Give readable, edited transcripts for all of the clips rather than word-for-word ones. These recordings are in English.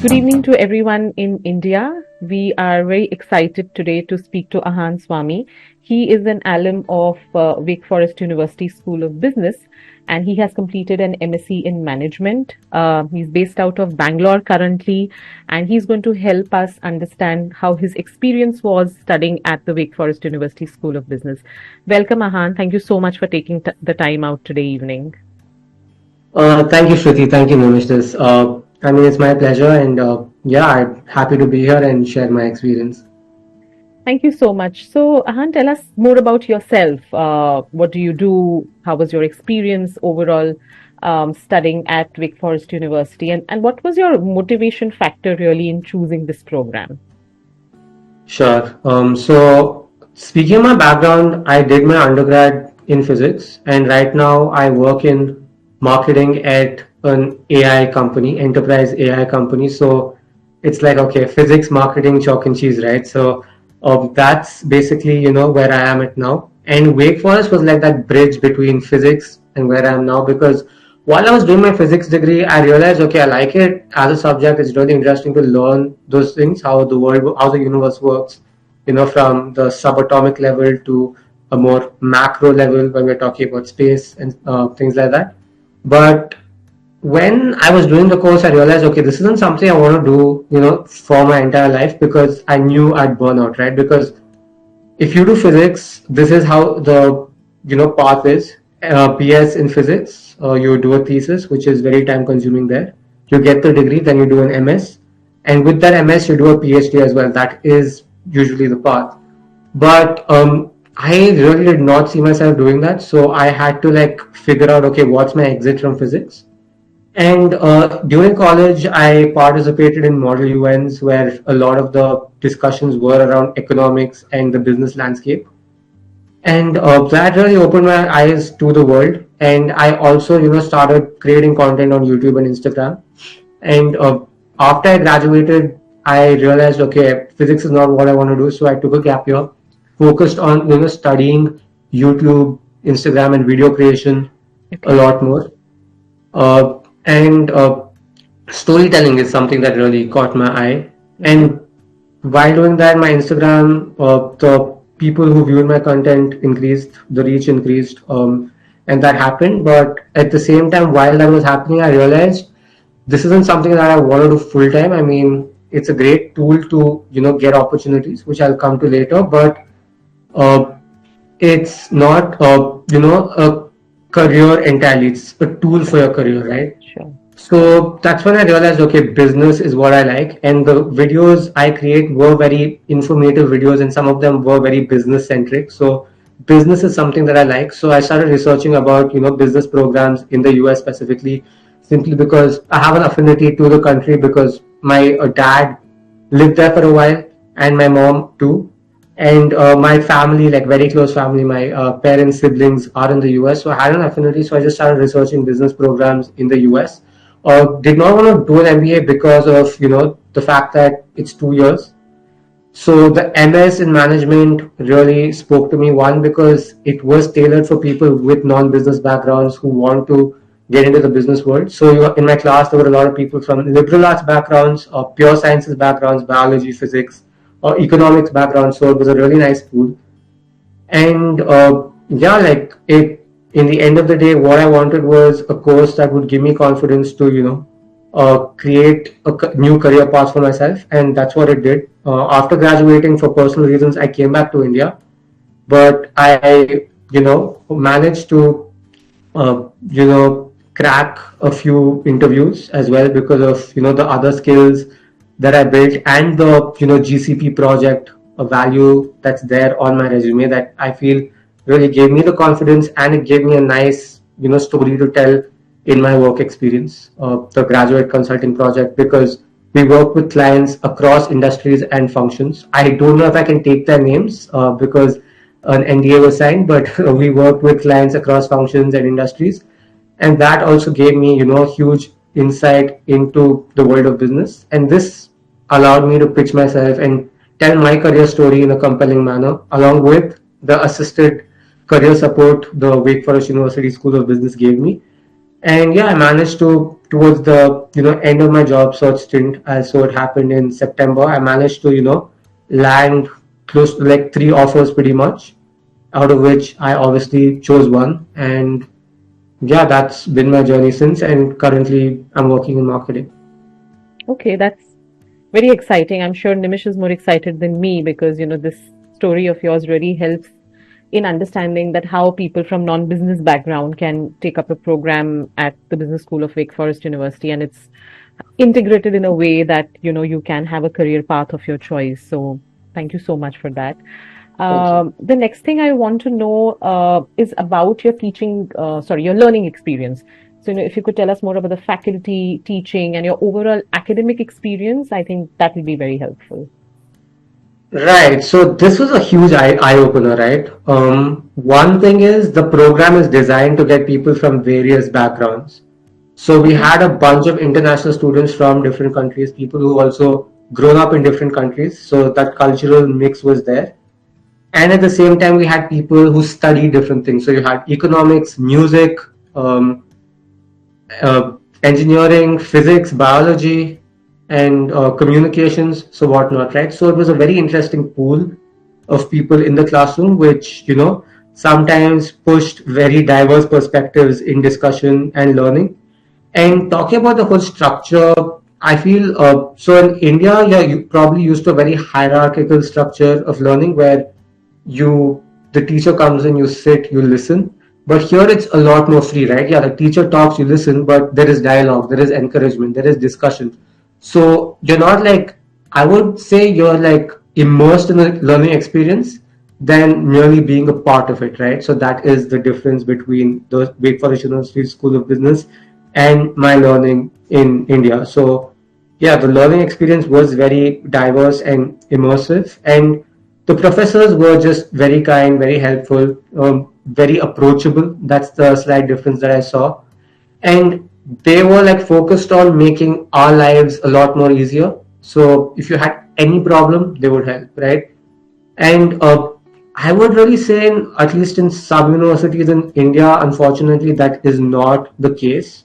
Good evening to everyone in India. We are very excited today to speak to Ahan Swamy. He is an alum of Wake Forest University School of Business and he has completed an MSc in management. He's based out of Bangalore currently and he's going to help us understand how his experience was studying at the Wake Forest University School of Business. Welcome, Ahan. Thank you so much for taking the time out today evening. Thank you, Shruti. Thank you, Mr. It's my pleasure, and yeah, I'm happy to be here and share my experience. Thank you so much. So, Ahan, tell us more about yourself. What do you do? How was your experience overall studying at Wake Forest University? And what was your motivation factor really in choosing this program? Sure. So, speaking of my background, I did my undergrad in physics, and right now I work in marketing at an AI company, enterprise AI company. So, it's like, okay, physics, marketing, chalk and cheese, right? So, that's basically, where I am at now. And Wake Forest was like that bridge between physics and where I am now, because while I was doing my physics degree, I realized, okay, I like it as a subject. It's really interesting to learn those things, how the world, how the universe works, from the subatomic level to a more macro level when we're talking about space and things like that. But when I was doing the course, I realized, okay, this isn't something I want to do, for my entire life, because I knew I'd burn out, right? Because if you do physics, this is how the path is. BS in physics, you do a thesis, which is very time consuming there. You get the degree, then you do an MS, and with that MS, you do a PhD as well. That is usually the path. But I really did not see myself doing that, so I had to like figure out, okay, what's my exit from physics? And during college, I participated in model UNs where a lot of the discussions were around economics and the business landscape. And that really opened my eyes to the world. And I also, started creating content on YouTube and Instagram. And after I graduated, I realized, okay, physics is not what I want to do. So I took a gap year, focused on, studying YouTube, Instagram, and video creation a Okay. lot more. And storytelling is something that really caught my eye. Mm-hmm. And while doing that, my Instagram, the people who viewed my content increased, the reach increased, and that happened. But at the same time, while that was happening, I realized this isn't something that I want to do full time. I mean, it's a great tool to get opportunities, which I'll come to later. But uh, it's not a career entirely. It's a tool for your career, right? Sure. So that's when I realized, okay, business is what I like. And the videos I create were very informative videos, and some of them were very business centric. So business is something that I like. So I started researching about, business programs in the US specifically, simply because I have an affinity to the country, because my dad lived there for a while and my mom too. And my family, like very close family, my parents, siblings are in the US. So I had an affinity. So I just started researching business programs in the US. Did not want to do an MBA because of the fact that it's 2 years. So the MS in management really spoke to me. One, because it was tailored for people with non-business backgrounds who want to get into the business world. So in my class, there were a lot of people from liberal arts backgrounds, or pure sciences backgrounds, biology, physics, or economics backgrounds. So it was a really nice pool. And yeah, like it, in the end of the day, what I wanted was a course that would give me confidence to create a new career path for myself, and that's what it did. After graduating, for personal reasons, I came back to India, but I managed to crack a few interviews as well, because of the other skills that I built, and the GCP project, a value that's there on my resume, that I feel really gave me the confidence, and it gave me a nice story to tell in my work experience, the graduate consulting project, because we work with clients across industries and functions. I don't know if I can take their names because an NDA was signed, but we worked with clients across functions and industries, and that also gave me huge insight into the world of business. And this allowed me to pitch myself and tell my career story in a compelling manner, along with the assisted career support the Wake Forest University School of Business gave me. And yeah, I managed to towards the end of my job search stint, as so it happened in September. I managed to land close to like three offers pretty much, out of which I obviously chose one. And yeah, that's been my journey since. And currently, I'm working in marketing. Okay, that's very exciting. I'm sure Nimish is more excited than me because, this story of yours really helps in understanding that how people from non-business background can take up a program at the Business School of Wake Forest University, and it's integrated in a way that, you can have a career path of your choice. So thank you so much for that. Thank you. The next thing I want to know is about your your learning experience. So, if you could tell us more about the faculty, teaching, and your overall academic experience, I think that will be very helpful. Right. So this was a huge eye opener, right? One thing is the program is designed to get people from various backgrounds. So we Okay. had a bunch of international students from different countries, people who also grown up in different countries. So that cultural mix was there. And at the same time, we had people who study different things. So you had economics, music, um, engineering, physics, biology, and communications, so whatnot, right? So it was a very interesting pool of people in the classroom, which sometimes pushed very diverse perspectives in discussion and learning. And talking about the whole structure, I feel so in India, yeah, you probably used to a very hierarchical structure of learning where you the teacher comes in, you sit, you listen. But here it's a lot more free, right? Yeah, the teacher talks, you listen, but there is dialogue, there is encouragement, there is discussion. So you're not like, I would say you're like immersed in the learning experience than merely being a part of it, right? So that is the difference between the Wake Forest University School of Business and my learning in India. So yeah, the learning experience was very diverse and immersive, and the professors were just very kind, very helpful, very approachable. That's the slight difference that I saw. And they were like focused on making our lives a lot more easier. So if you had any problem, they would help, right? And I would really say, at least in some universities in India, unfortunately, that is not the case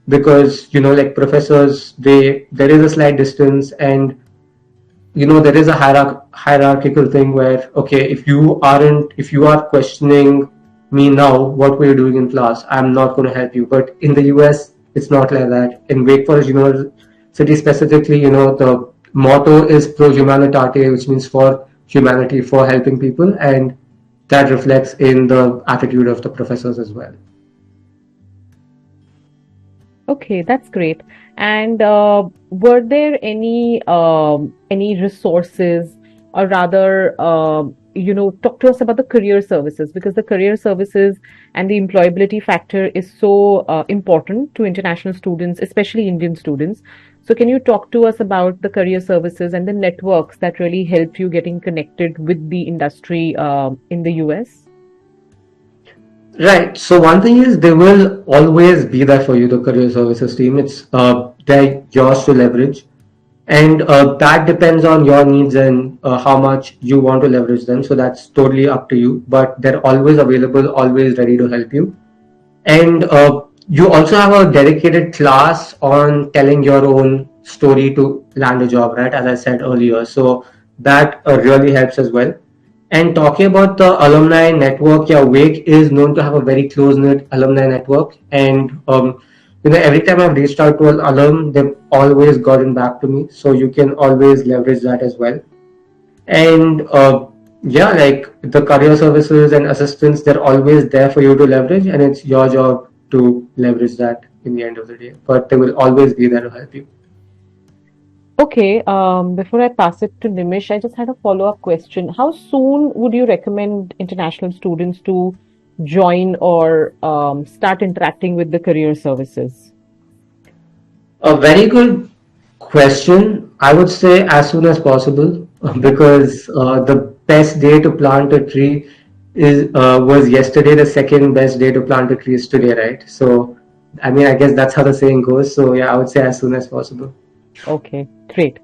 because like professors, there is a slight distance, and there is a hierarchical thing where, okay, if you are questioning me now, what were you doing in class, I'm not going to help you. But in the US, it's not like that. In Wake Forest University specifically, the motto is pro humanitate, which means for humanity, for helping people, and that reflects in the attitude of the professors as well. Okay, that's great. And were there any resources, or rather, talk to us about the career services, because the career services and the employability factor is so important to international students, especially Indian students. So, can you talk to us about the career services and the networks that really help you getting connected with the industry in the US? Right. So one thing is they will always be there for you, the career services team. It's they're yours to leverage, and that depends on your needs and how much you want to leverage them. So that's totally up to you. But they're always available, always ready to help you. And you also have a dedicated class on telling your own story to land a job, right? As I said earlier. So that really helps as well. And talking about the alumni network, yeah, Wake is known to have a very close knit alumni network. And, every time I've reached out to an alum, they've always gotten back to me. So you can always leverage that as well. And yeah, like the career services and assistants, they're always there for you to leverage, and it's your job to leverage that in the end of the day. But they will always be there to help you. Okay, before I pass it to Nimish, I just had a follow-up question. How soon would you recommend international students to join or start interacting with the career services? A very good question. I would say as soon as possible because the best day to plant a tree is was yesterday. The second best day to plant a tree is today, right? So, I mean, I guess that's how the saying goes. So, yeah, I would say as soon as possible. Okay, great.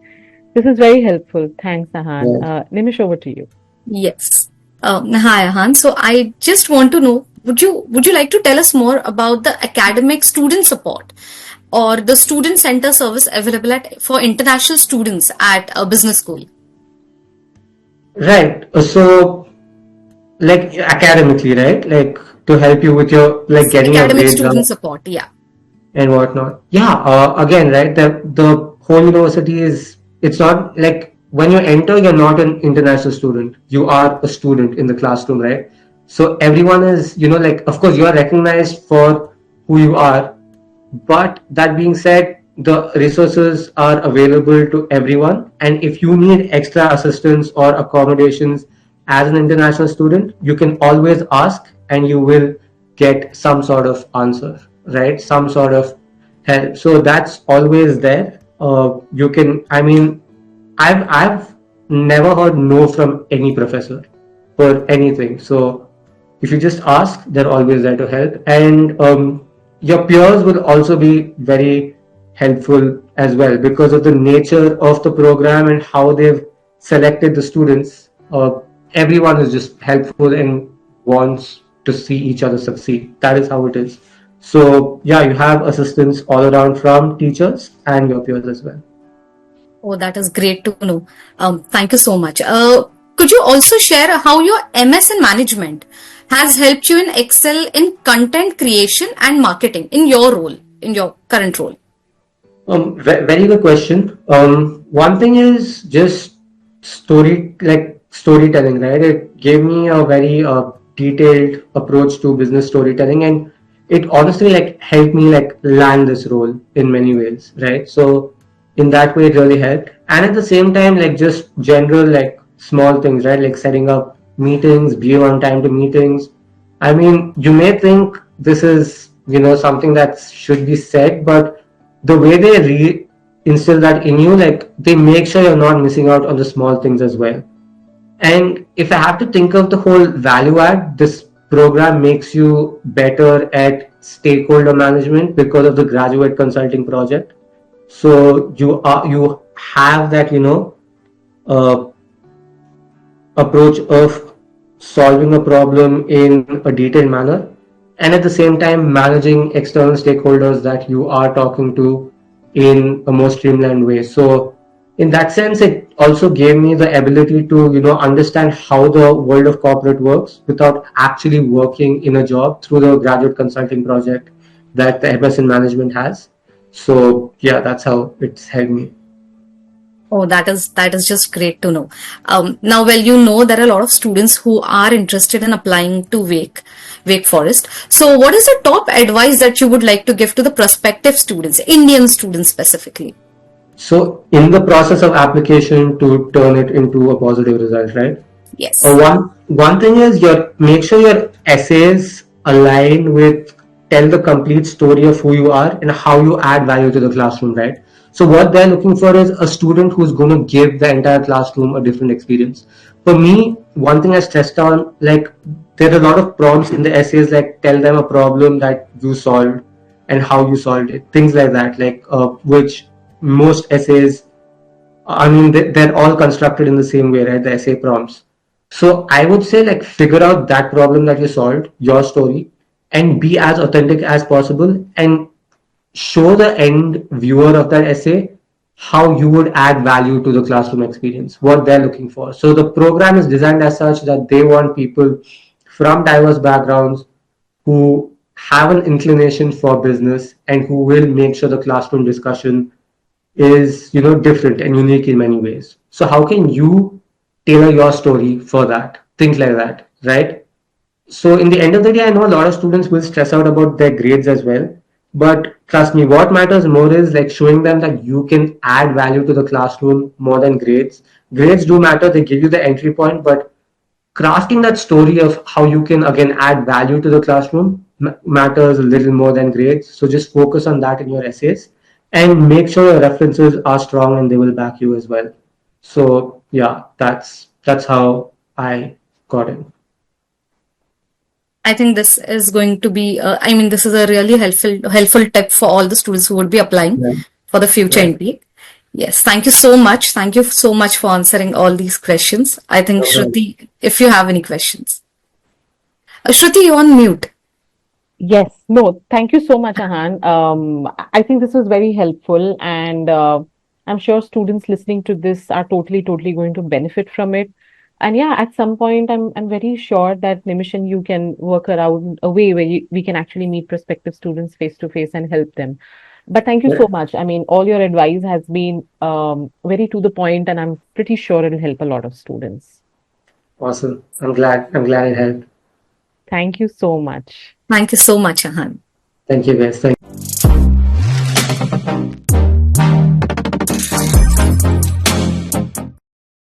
This is very helpful. Thanks, Ahan. Yeah. Nimish, over to you. Yes. Hi, Ahan. So I just want to know would you like to tell us more about the academic student support or the student center service available for international students at a business school? Right. So, like academically, right? Like to help you with your like getting your Academic grades student up support, yeah. and whatnot. Yeah. Again, right? The whole university is it's not like when you enter, you're not an international student. You are a student in the classroom, right? So everyone is, like, of course, you are recognized for who you are. But that being said, the resources are available to everyone. And if you need extra assistance or accommodations as an international student, you can always ask and you will get some sort of answer, right? Some sort of help. So that's always there. You can, I mean, I've never heard no from any professor for anything. So if you just ask, they're always there to help. And your peers will also be very helpful as well because of the nature of the program and how they've selected the students. Everyone is just helpful and wants to see each other succeed. That is how it is. So yeah, you have assistance all around from teachers and your peers as well. Oh, that is great to know. Thank you so much. Could you also share how your MS in management has helped you in excel in content creation and marketing in your role, in your current role? Very good question. One thing is just storytelling, right? It gave me a very detailed approach to business storytelling, and it honestly like helped me like land this role in many ways, right? So in that way, it really helped. And at the same time, like just general like small things, right? Like setting up meetings, being on time to meetings. I mean, you may think this is something that should be said, but the way they instill that in you, like they make sure you're not missing out on the small things as well. And if I have to think of the whole value add, this program makes you better at stakeholder management because of the graduate consulting project. So you have that uh, approach of solving a problem in a detailed manner, and at the same time managing external stakeholders that you are talking to in a more streamlined way. So in that sense, it also gave me the ability to understand how the world of corporate works without actually working in a job through the graduate consulting project that the MS in management has. So yeah, that's how it's helped me. Oh, that is just great to know. Now, well, you know there are a lot of students who are interested in applying to Wake Forest. So, what is the top advice that you would like to give to the prospective students, Indian students specifically? So in the process of application to turn it into a positive result, right? Yes. One thing is your make sure your essays align with tell the complete story of who you are and how you add value to the classroom, right? So what they're looking for is a student who's going to give the entire classroom a different experience. For me, one thing I stressed on, like there are a lot of prompts in the essays, like tell them a problem that you solved and how you solved it, things like that, like which most essays, I mean, they're all constructed in the same way, right? The essay prompts. So I would say, like, figure out that problem that you solved, your story, and be as authentic as possible, and show the end viewer of that essay how you would add value to the classroom experience, what they're looking for. So the program is designed as such that they want people from diverse backgrounds who have an inclination for business and who will make sure the classroom discussion is different and unique in many ways. So how can you tailor your story for that, things like that, right? So in the end of the day, I know a lot of students will stress out about their grades as well, but trust me, what matters more is like showing them that you can add value to the classroom more than grades. Grades do matter, they give you the entry point, but crafting that story of how you can again add value to the classroom matters a little more than grades. So just focus on that in your essays and make sure your references are strong and they will back you as well. So yeah, that's how I got in. I think this is going to be, I mean, this is a really helpful tip for all the students who would be applying Yeah. for the future Right. intake. Yes, thank you so much. Thank you so much for answering all these questions. I think No problem. Shruti, if you have any questions. Shruti, you're on mute. Yes, no, thank you so much, Ahan. I think this was very helpful, and I'm sure students listening to this are totally going to benefit from it. And yeah, at some point, I'm very sure that Nimish and you can work around a way where we can actually meet prospective students face to face and help them. But thank you so Yeah. much. I mean, all your advice has been very to the point, and I'm pretty sure it'll help a lot of students. Awesome. I'm glad it helped. Thank you so much. Thank you so much, Ahan. Thank you guys. Thank